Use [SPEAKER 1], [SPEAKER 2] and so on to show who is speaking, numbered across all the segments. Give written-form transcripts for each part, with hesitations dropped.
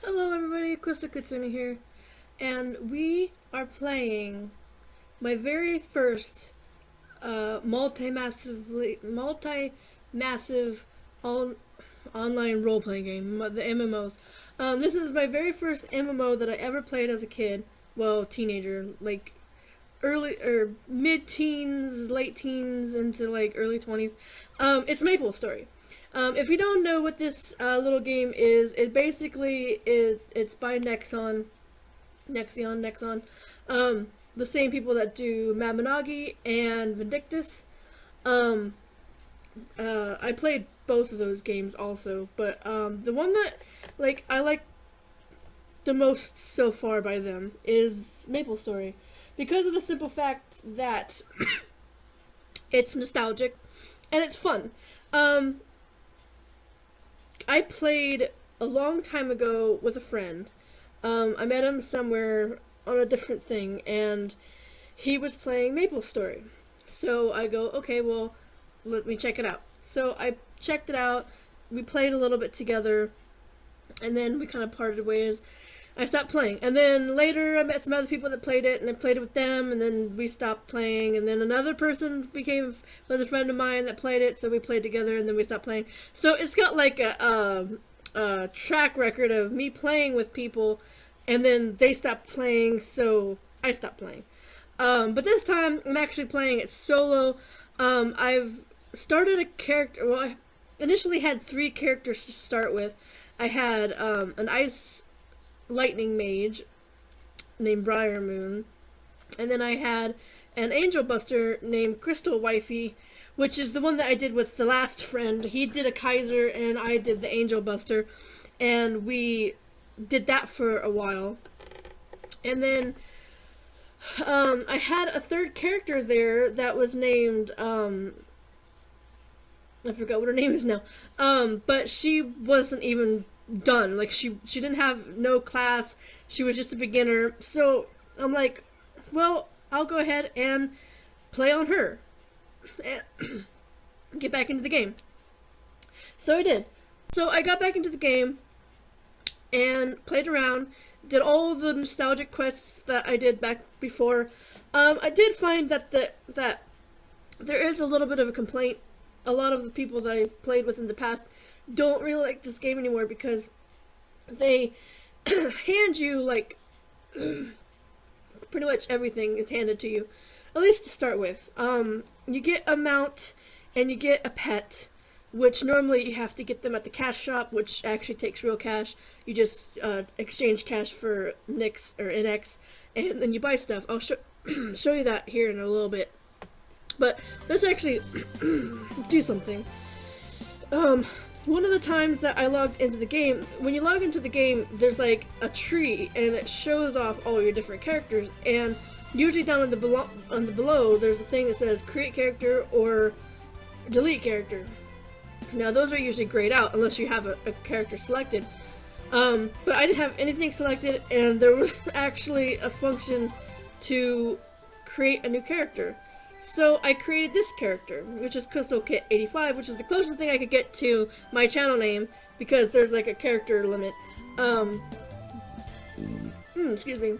[SPEAKER 1] Hello everybody, Krista Kutsuni here, and we are playing my very first multi-massive online role-playing game, the MMOs. This is my very first MMO that I ever played as a kid, well, teenager, like early or mid-teens, late teens into like early 20s. It's MapleStory. If you don't know what this little game is, it's by Nexon, the same people that do Mabinogi and Vindictus. I played both of those games also, but the one that I like the most so far by them is MapleStory, because of the simple fact that it's nostalgic and it's fun. I played a long time ago with a friend. I met him somewhere on a different thing, and he was playing MapleStory. So I go, okay, well, let me check it out. So I checked it out. We played a little bit together, and then we kind of parted ways. I stopped playing, and then later I met some other people that played it, and I played it with them, and then we stopped playing, and then another person was a friend of mine that played it, so we played together, and then we stopped playing. So it's got like a track record of me playing with people, and then they stopped playing, so I stopped playing. But this time I'm actually playing it solo. I've started a character. Well, I initially had 3 characters to start with. I had an ice lightning mage named Briar Moon, and then I had an angel buster named Crystal Wifey, which is the one that I did with the last friend. He did a Kaiser and I did the angel buster, and we did that for a while. And then I had a 3rd character there that was named I forgot what her name is now, but she wasn't even done. Like, she didn't have no class. She was just a beginner. So I'm like, well, I'll go ahead and play on her and get back into the game. So I did. So I got back into the game and played around, did all the nostalgic quests that I did back before. I did find that that there is a little bit of a complaint. A lot of the people that I've played with in the past don't really like this game anymore because they hand you, like, pretty much everything is handed to you, at least to start with. You get a mount and you get a pet, which normally you have to get them at the cash shop, which actually takes real cash. You just exchange cash for Nix or NX, and then you buy stuff. I'll show you that here in a little bit. But let's actually do something. One of the times that I logged into the game, when you log into the game, there's like a tree, and it shows off all your different characters. And usually down on the below, there's a thing that says create character or delete character. Now those are usually grayed out unless you have a character selected. But I didn't have anything selected, and there was actually a function to create a new character. So I created this character, which is Crystal Kit 85, which is the closest thing I could get to my channel name, because there's like a character limit. Excuse me.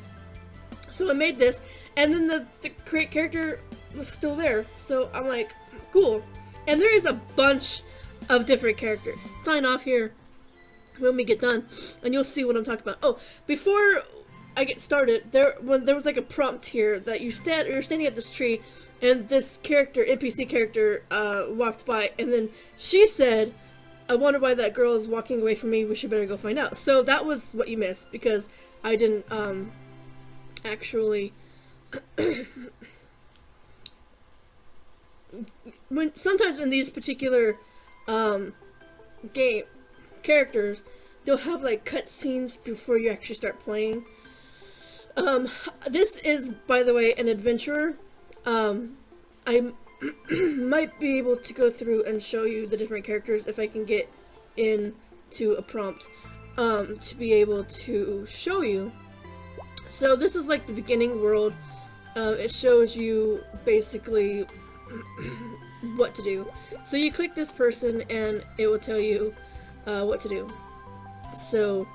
[SPEAKER 1] So I made this, and then the create character was still there. So I'm like, cool. And there is a bunch of different characters. Sign off here when we get done, and you'll see what I'm talking about. Oh, before I get started, there was like a prompt here that you're standing at this tree, and this character, NPC character, walked by, and then she said, "I wonder why that girl is walking away from me. We should better go find out." So that was what you missed, because I didn't actually. Sometimes in these particular game characters, they'll have like cutscenes before you actually start playing. This is, by the way, an adventurer. I might be able to go through and show you the different characters if I can get into a prompt to be able to show you. So this is like the beginning world. It shows you basically what to do. So you click this person and it will tell you what to do. So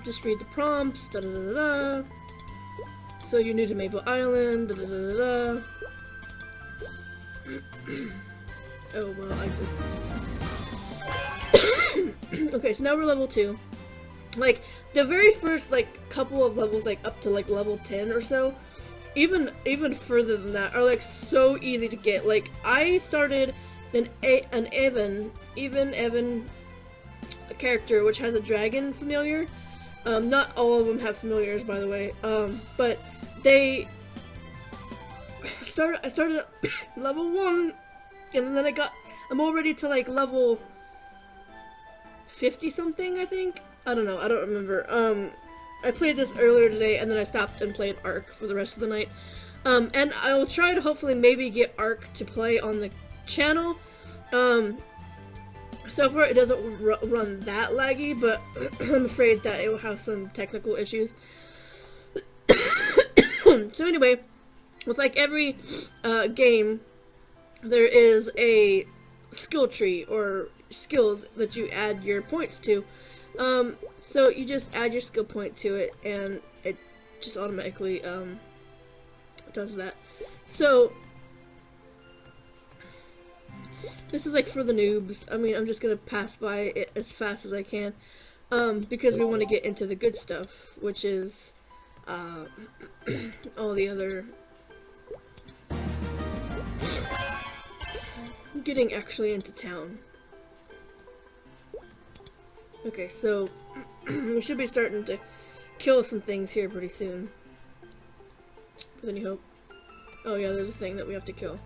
[SPEAKER 1] just read the prompts, da da da da. So you're new to Maple Island, da da da da da. Oh, well, I just... Okay, so now we're level 2. Like, the very first, like, couple of levels, like, up to, like, level 10 or so, even further than that, are, like, so easy to get. Like, I started an Evan a character which has a dragon familiar. Not all of them have familiars, by the way, but I started at level 1, and then I'm already to, like, level 50 something, I think. I don't know, I don't remember. I played this earlier today, and then I stopped and played Ark for the rest of the night. And I will try to hopefully maybe get Ark to play on the channel. So far it doesn't run that laggy, but I'm afraid that it will have some technical issues. So anyway, with like every game, there is a skill tree or skills that you add your points to. So you just add your skill point to it, and it just automatically does that. So this is like for the noobs. I mean, I'm just gonna pass by it as fast as I can, because we want to get into the good stuff, which is all the other getting actually into town. Okay, so we should be starting to kill some things here pretty soon. With any hope. Oh yeah, there's a thing that we have to kill.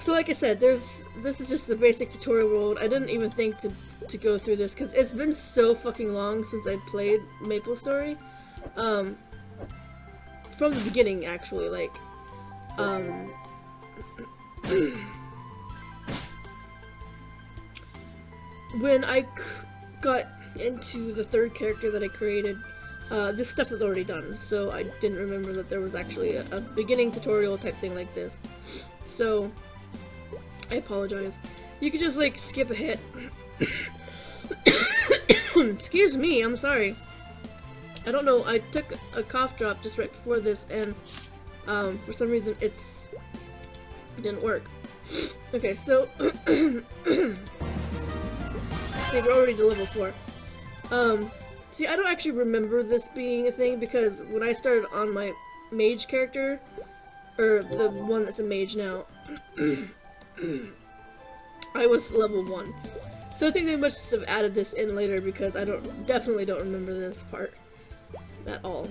[SPEAKER 1] So like I said, this is just the basic tutorial world. I didn't even think to go through this because it's been so fucking long since I played MapleStory. From the beginning, actually, like, when I got into the third character that I created, this stuff was already done, so I didn't remember that there was actually a beginning tutorial type thing like this. So, I apologize. You could just, like, skip ahead. Excuse me, I'm sorry. I don't know, I took a cough drop just right before this, and for some reason it didn't work. Okay, so see, we're already to level 4. See, I don't actually remember this being a thing because when I started on my mage character, or the one that's a mage now, I was level 1. So I think they must have added this in later because I definitely don't remember this part at all.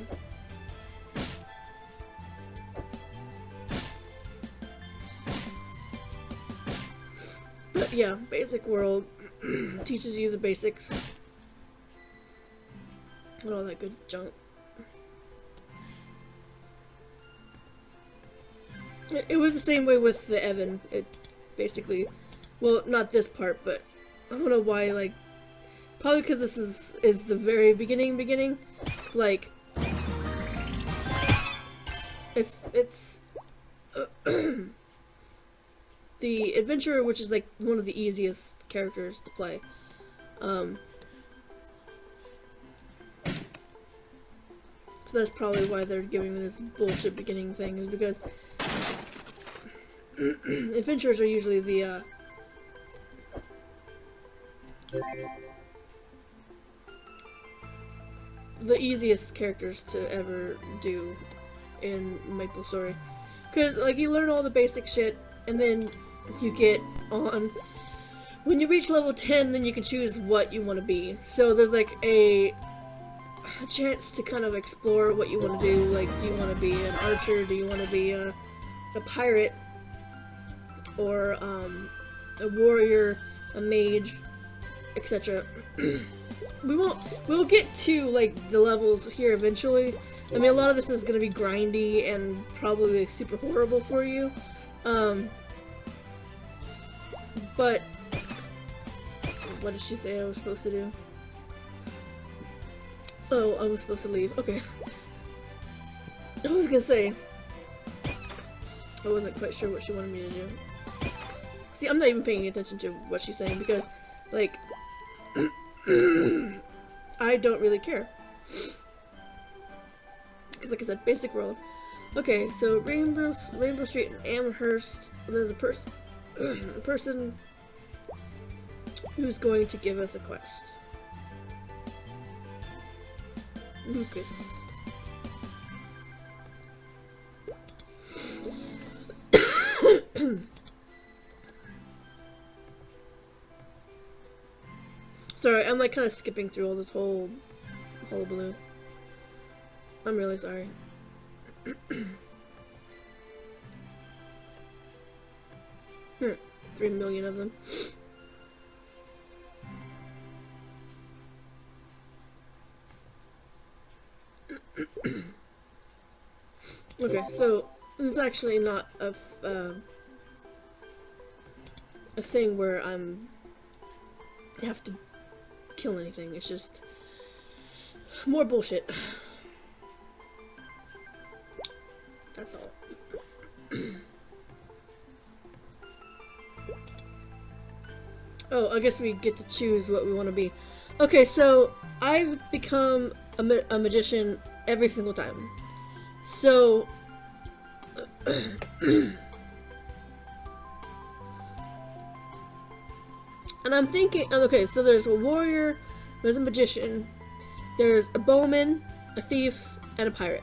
[SPEAKER 1] But yeah, basic world teaches you the basics and all that good junk. It was the same way with the Evan. It basically, well, not this part, but I don't know why, like, probably because this is the very beginning. Like, it's the adventurer, which is like one of the easiest characters to play. So that's probably why they're giving me this bullshit beginning thing, is because adventurers are usually the easiest characters to ever do in MapleStory, because like you learn all the basic shit, and then you get on. When you reach level 10, then you can choose what you want to be. So there's like a chance to kind of explore what you want to do. Like, do you want to be an archer? Do you want to be a pirate? Or a warrior, a mage, etc. We'll get to like the levels here eventually. I mean, a lot of this is gonna be grindy and probably super horrible for you. But what did she say I was supposed to do? Oh, I was supposed to leave. Okay. I was gonna say, I wasn't quite sure what she wanted me to do. See, I'm not even paying attention to what she's saying because, like, I I don't really care. Because like I said, basic world. Okay, so Rainbow Street and Amherst, there's a person who's going to give us a quest. Lucas. Sorry, I'm like kind of skipping through all this whole hullabaloo. I'm really sorry. 3 million of them. Okay, so this is actually not a thing where I have to kill anything. It's just more bullshit. That's all. Oh, I guess we get to choose what we want to be. Okay, so I've become a magician every single time. So and I'm thinking, okay, so there's a warrior, there's a magician, there's a bowman, a thief, and a pirate.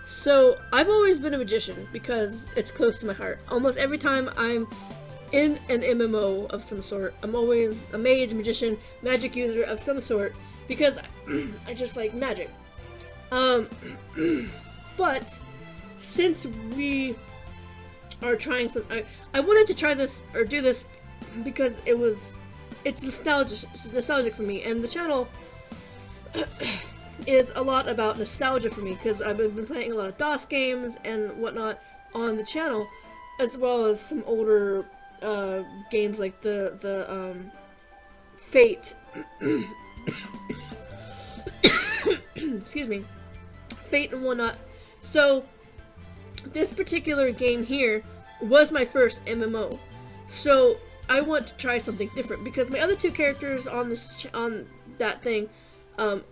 [SPEAKER 1] So I've always been a magician because it's close to my heart. Almost every time I'm in an MMO of some sort, I'm always a mage, magician, magic user of some sort because I just like magic. But since we are trying some, I wanted to try this or do this because it's nostalgic for me, and the channel is a lot about nostalgia for me because I've been playing a lot of DOS games and whatnot on the channel, as well as some older games like the Fate. Excuse me, Fate and whatnot. So this particular game here was my first MMO, so I want to try something different because my other two characters on that thing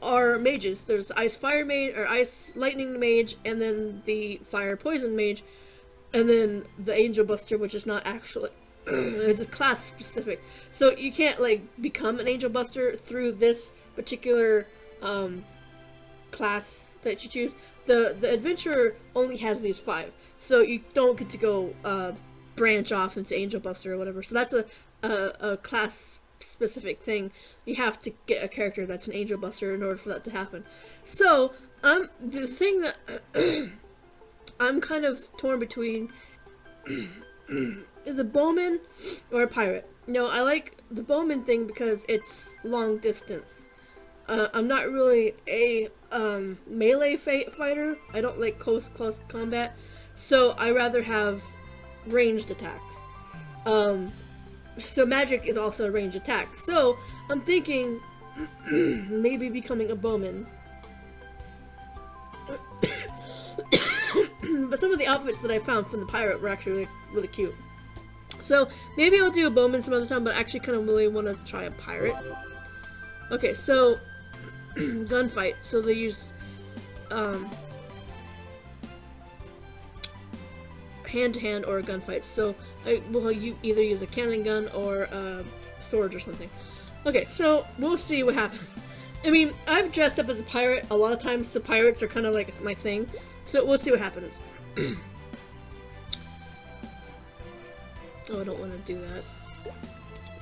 [SPEAKER 1] are mages. There's Ice Fire Mage, or Ice Lightning Mage, and then the Fire Poison Mage, and then the Angel Buster, which is not actually it's a class specific. So you can't like become an Angel Buster through this particular class that you choose. The adventurer only has these 5, so you don't get to go branch off into Angel Buster or whatever. So that's a class specific thing. You have to get a character that's an Angel Buster in order for that to happen. So the thing that I'm kind of torn between is a bowman or a pirate. No, I like the bowman thing because it's long distance. I'm not really a melee fighter. I don't like close combat, so I rather have ranged attacks. So magic is also a ranged attack. So I'm thinking maybe becoming a bowman. But some of the outfits that I found from the pirate were actually really cute. So maybe I'll do a bowman some other time, but I actually kind of really want to try a pirate. Okay, so gunfight. So they use hand-to-hand or a gunfight. So you either use a cannon gun or a sword or something. Okay, so we'll see what happens. I mean, I've dressed up as a pirate a lot of times, so pirates are kind of like my thing. So we'll see what happens. Oh, I don't want to do that.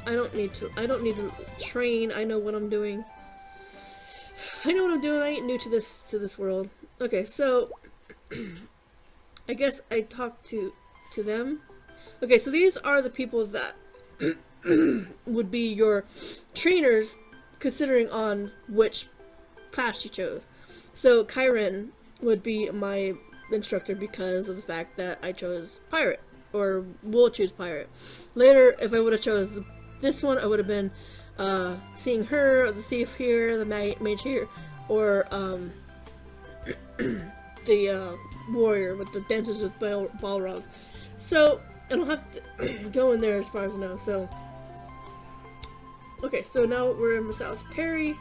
[SPEAKER 1] I don't need to train. I know what I'm doing. I know what I'm doing. I ain't new to this world. Okay, so I guess I talked to them. Okay, so these are the people that would be your trainers, considering on which class you chose. So Kyren would be my instructor because of the fact that I chose pirate, or will choose pirate. Later, if I would have chose this one, I would have been seeing her, the thief here, the mage here, or the warrior with the dentist with Balrog. So I don't have to go in there as far as I know. So okay, so now we're in South Perry.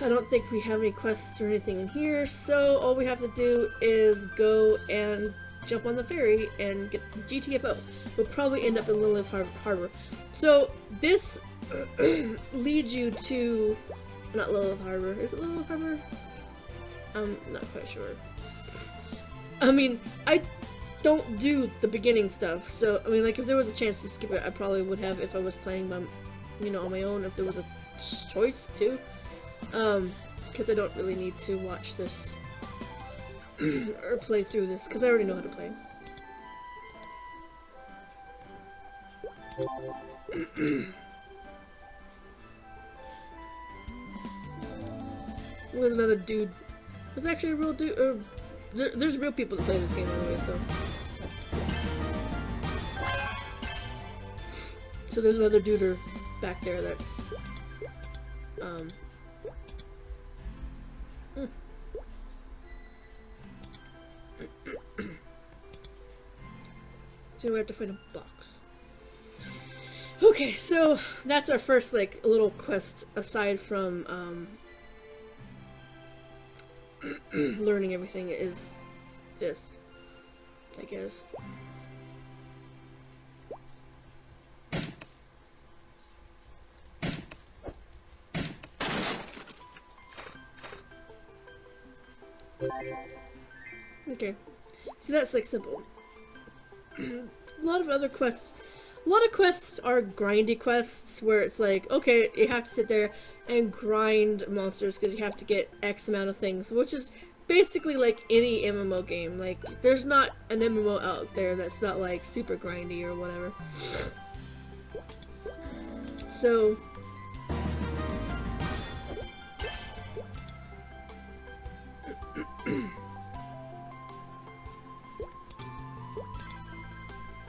[SPEAKER 1] I don't think we have any quests or anything in here, so all we have to do is go and jump on the ferry and get GTFO. We'll probably end up in Lilith Harbor. So this leads you to, not Lilith Harbor. Is it Lilith Harbor? I'm not quite sure. I mean, I don't do the beginning stuff, so I mean, like, if there was a chance to skip it, I probably would have if I was playing by, you know, on my own. If there was a choice too, because I don't really need to watch this or play through this because I already know how to play. There's another dude. There's actually a real dude. There's real people that play this game anyway, so. So there's another duder back there that's, So we have to find a box. Okay, so that's our first, like, little quest aside from, learning everything is this, I guess. Okay, so that's like simple. A lot of quests are grindy quests where it's like, okay, you have to sit there and grind monsters because you have to get X amount of things, which is basically like any MMO game. Like, there's not an MMO out there that's not like super grindy or whatever. So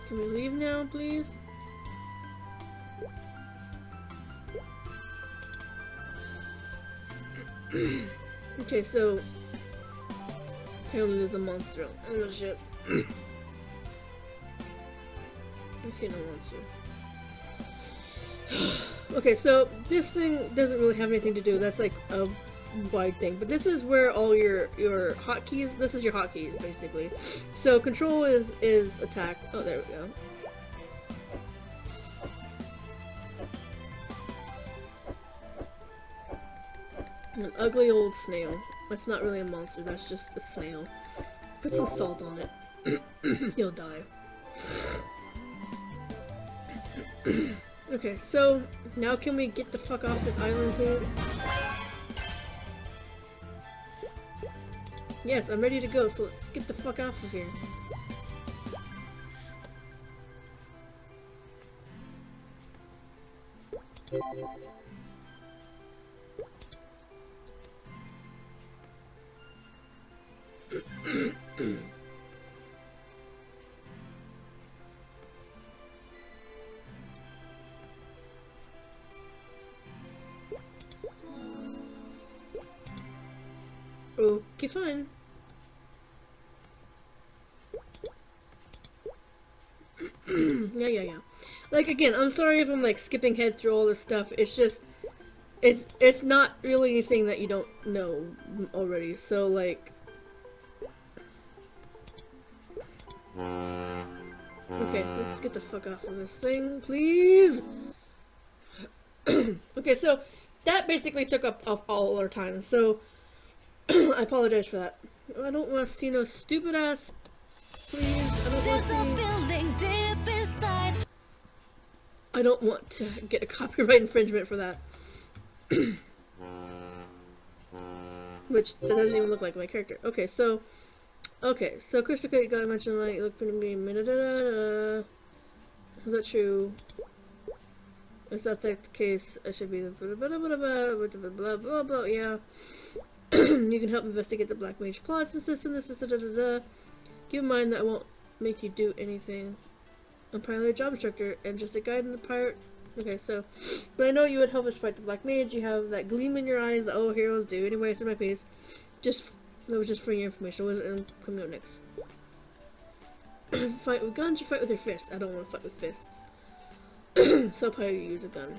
[SPEAKER 1] can we leave now, please? Okay, so apparently there's a monster. Oh shit. I see no monster. Okay, so this thing doesn't really have anything to do. That's like a wide thing, but this is where all your hotkeys. This is your hotkeys basically. So control is attack. Oh, there we go. An ugly old snail. That's not really a monster. That's just a snail. Put some salt on it. You'll die. Okay, so now can we get the fuck off this island, please? Yes, I'm ready to go, so let's get the fuck off of here. Okay, fine. Yeah. Like, again, I'm sorry if I'm like skipping head through all this stuff. It's just, it's not really anything that you don't know already. So like, okay, let's get the fuck off of this thing, please. Okay, so that basically took up all our time. So I apologize for that. I don't want to see no stupid ass. Please, I don't want to get a copyright infringement for that. Which, that doesn't even look like my character. Okay, so Crystal Cake got mentioned, like, look to me, is that true? If that's the case, I should be blah blah blah, yeah. You can help investigate the Black Mage plots, this and this, Keep in mind that I won't make you do anything. I'm primarily a job instructor and just a guide in the pirate. Okay, so, but I know you would help us fight the Black Mage. You have that gleam in your eyes that all heroes do. Anyway, it's in my piece. That was just for your information. What is it coming up next? Fight with guns, you fight with your fists. I don't want to fight with fists. So, I'll probably use a gun.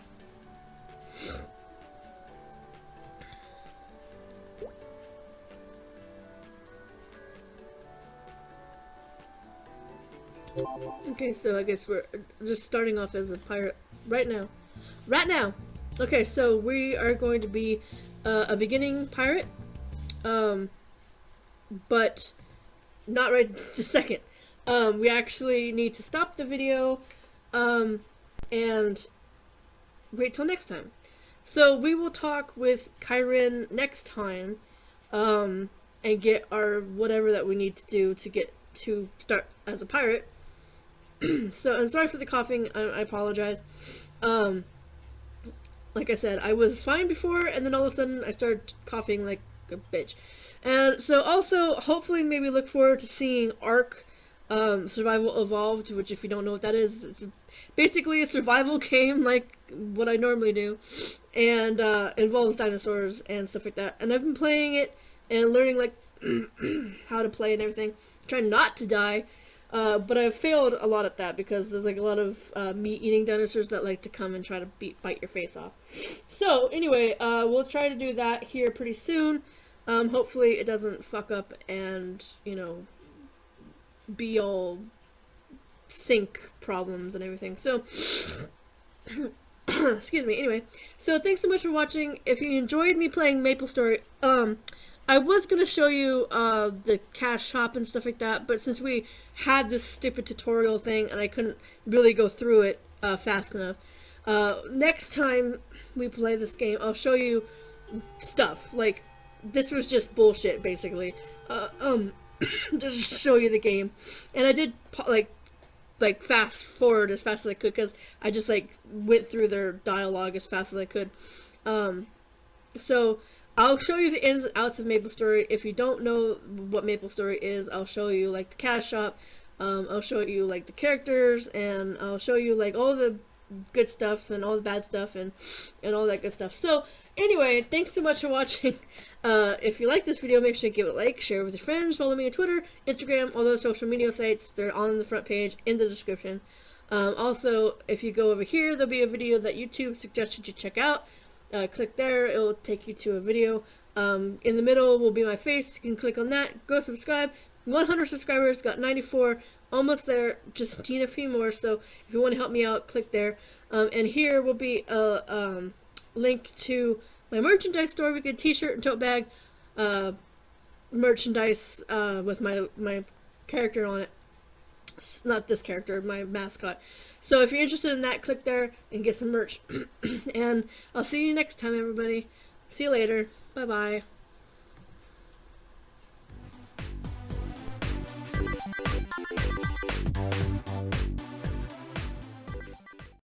[SPEAKER 1] Okay, so I guess we're just starting off as a pirate right now. Right now! Okay, so we are going to be a beginning pirate, but not right this second. We actually need to stop the video and wait till next time. So we will talk with Kyrin next time and get our whatever that we need to do to get to start as a pirate. So, I'm sorry for the coughing, I apologize. Like I said, I was fine before, and then all of a sudden I started coughing like a bitch. And so also, hopefully maybe look forward to seeing Ark Survival Evolved, which if you don't know what that is, it's basically a survival game like what I normally do, and involves dinosaurs and stuff like that. And I've been playing it and learning like how to play and everything, trying not to die. But I've failed a lot at that because there's like a lot of meat-eating dinosaurs that like to come and try to bite your face off. So anyway, we'll try to do that here pretty soon. Hopefully it doesn't fuck up and, you know, be all sync problems and everything. So, excuse me. Anyway, so thanks so much for watching. If you enjoyed me playing MapleStory, I was going to show you the cash shop and stuff like that, but since we had this stupid tutorial thing and I couldn't really go through it fast enough, next time we play this game, I'll show you stuff. Like, this was just bullshit, basically. Just show you the game. And I did, like fast forward as fast as I could, because I just, like, went through their dialogue as fast as I could. So I'll show you the ins and outs of MapleStory. If you don't know what MapleStory is, I'll show you like the cash shop. I'll show you like the characters, and I'll show you like all the good stuff and all the bad stuff and all that good stuff. So anyway, thanks so much for watching. If you like this video, make sure to give it a like, share it with your friends, follow me on Twitter, Instagram, all those social media sites. They're on the front page in the description. Also, if you go over here, there'll be a video that YouTube suggested you check out. Click there, it'll take you to a video. In the middle will be my face. You can click on that. Go subscribe. 100 subscribers, got 94, almost there, just need a few more. So if you want to help me out, click there. And here will be a link to my merchandise store. We get a t-shirt and tote bag merchandise with my character on it. Not this character, my mascot. So if you're interested in that, click there and get some merch. And I'll see you next time, everybody. See you later. Bye-bye.